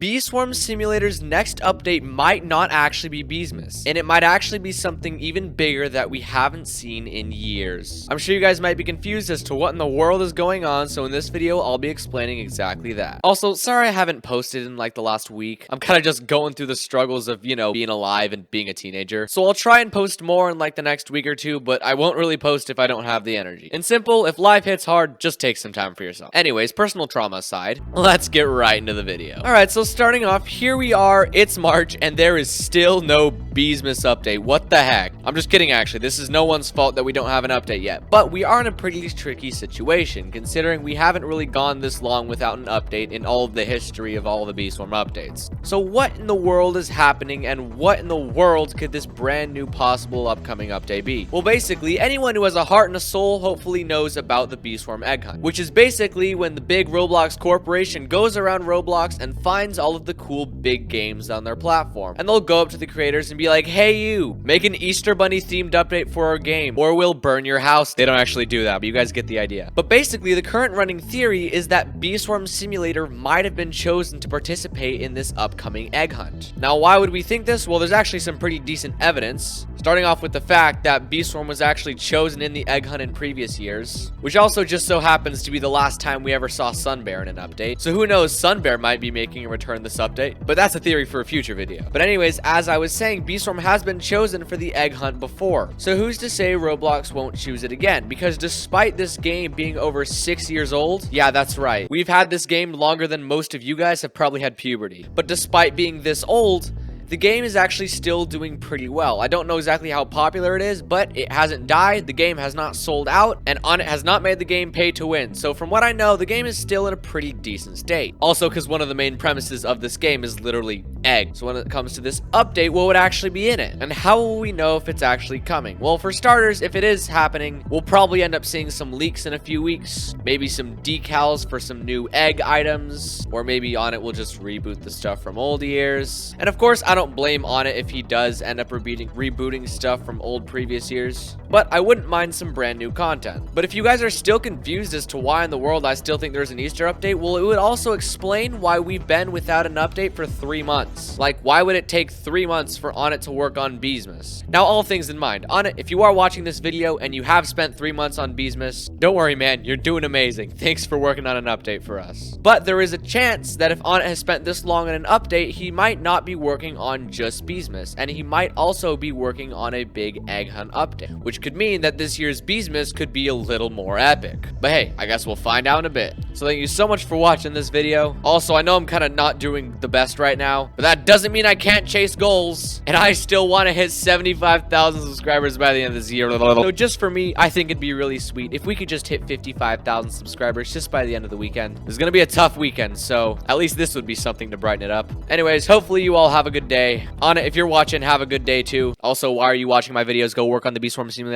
Bee Swarm Simulator's next update might not actually be Beesmas, and it might actually be something even bigger that we haven't seen in years. I'm sure you guys might be confused as to what in the world is going on, so in this video, I'll be explaining exactly that. Also, sorry I haven't posted in like the last week. I'm kind of just going through the struggles of, being alive and being a teenager. So I'll try and post more in like the next week or two, but I won't really post if I don't have the energy. And simple, if life hits hard, just take some time for yourself. Anyways, personal trauma aside, let's get right into the video. Alright, so starting off, here we are, it's March, and there is still no Beesmas update. What the heck? I'm just kidding, actually. This is no one's fault that we don't have an update yet. But we are in a pretty tricky situation, considering we haven't really gone this long without an update in all of the history of all the Bee Swarm updates. So what in the world is happening, and what in the world could this brand new possible upcoming update be? Well, basically, anyone who has a heart and a soul hopefully knows about the Bee Swarm Egg Hunt, which is basically when the big Roblox corporation goes around Roblox and finds all of the cool big games on their platform. And they'll go up to the creators and be like, hey you, make an Easter Bunny themed update for our game, or we'll burn your house. They don't actually do that, but you guys get the idea. But basically, the current running theory is that Bee Swarm Simulator might have been chosen to participate in this upcoming egg hunt. Now, why would we think this? Well, there's actually some pretty decent evidence. Starting off with the fact that Bee Swarm was actually chosen in the egg hunt in previous years, which also just so happens to be the last time we ever saw Sunbear in an update. So who knows, Sunbear might be making a return this update, but that's a theory for a future video. But anyways, as I was saying, Bee Swarm has been chosen for the egg hunt before. So who's to say Roblox won't choose it again? Because despite this game being over 6 years old, yeah, that's right, we've had this game longer than most of you guys have probably had puberty. But despite being this old, the game is actually still doing pretty well. I don't know exactly how popular it is, but it hasn't died, the game has not sold out, and On It has not made the game pay to win. So from what I know, the game is still in a pretty decent state. Also, because one of the main premises of this game is literally egg. So when it comes to this update, what would actually be in it? And how will we know if it's actually coming? Well, for starters, if it is happening, we'll probably end up seeing some leaks in a few weeks, maybe some decals for some new egg items, or maybe On It will just reboot the stuff from old years. And of course, I don't blame On It if he does end up rebooting stuff from old previous years, but I wouldn't mind some brand new content. But if you guys are still confused as to why in the world I still think there's an Easter update, well, it would also explain why we've been without an update for 3 months. Like, why would it take 3 months for On It to work on Beesmas? Now, all things in mind, On It, if you are watching this video and you have spent 3 months on Beesmas, don't worry, man, you're doing amazing. Thanks for working on an update for us. But there is a chance that if On It has spent this long on an update, he might not be working on just Beesmas, and he might also be working on a big egg hunt update, which could mean that this year's Beesmas could be a little more epic. But hey, I guess we'll find out in a bit. So thank you so much for watching this video. Also, I know I'm kind of not doing the best right now, but that doesn't mean I can't chase goals, and I still want to hit 75,000 subscribers by the end of this year. So just for me, I think it'd be really sweet if we could just hit 55,000 subscribers just by the end of the weekend. It's gonna be a tough weekend, so at least this would be something to brighten it up. Anyways, hopefully you all have a good day. On It, if you're watching, have a good day too. Also, why are you watching my videos? Go work on the Bee Swarm Simulator.